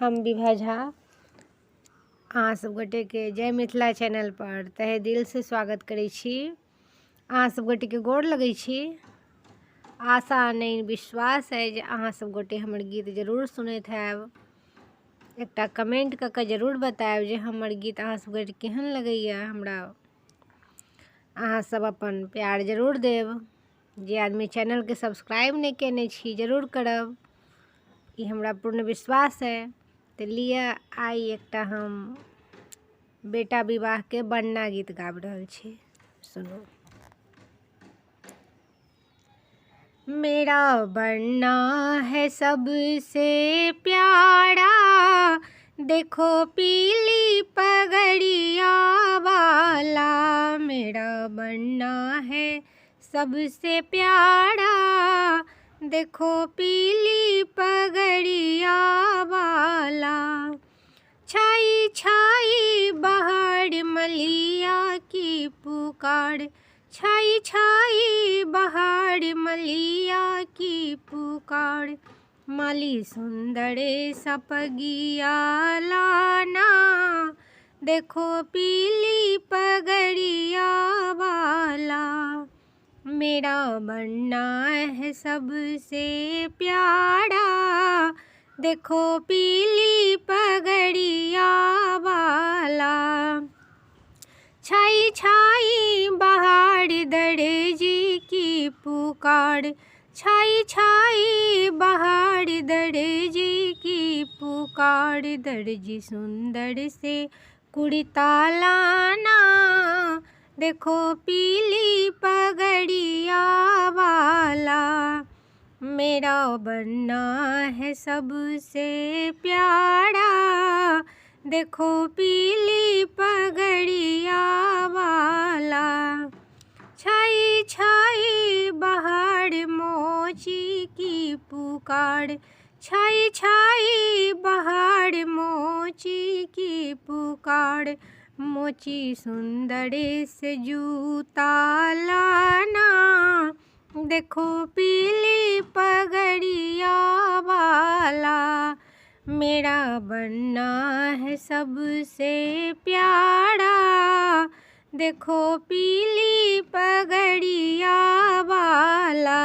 हम विभा झा अहाँ सब गोटे के जय मिथिला चैनल पर तहे दिल से स्वागत करै छी। अहाँ सब गोटे के गोर लगै छी। आशा नहीं विश्वास है जे अहाँ सब गोटे हमर गीत जरूर सुनैत हैब। एकटा कमेंट क के जरूर बतायब जे हमर गीत अहाँ सब गोटे केहन लगैया। हमरा अहाँ सब अपन प्यार जरूर देब। जे आदमी चैनल के सब्सक्राइब नहीं केने छी जरूर करब, ई हमरा पूर्ण विश्वास है। तो लिया आई एकटा हम बेटा विवाह के बन्ना गीत गाबि रहल छी, सुनो। मेरा बन्ना है सबसे प्यारा, देखो पीली पगड़िया वाला। मेरा बन्ना है सबसे प्यारा, देखो पीली पगड़िया वाला। छाई छाई बहार मलिया की पुकार, छाई छाई बहार मलिया की पुकार। माली सुंदर सपगिया लाना, देखो पीली पगड़िया वाला। मेरा बन्ना है सबसे प्यारा, देखो पीली पगड़िया वाला। छाई छाई बहार दर्जी की पुकार, छाई छाई बहार दर्जी की पुकार। दर्जी सुंदर से कुर्ता लाना, देखो पीली पगड़िया वाला। मेरा बन्ना है सबसे प्यारा, देखो पीली पगड़िया वाला। छाई छाई बहार मोची की पुकार, छाई छाई बहार मोची की पुकार। मोची सुंदर से जूता लाना, देखो पीली पगड़िया वाला। मेरा बन्ना है सबसे प्यारा, देखो पीली पगड़िया वाला।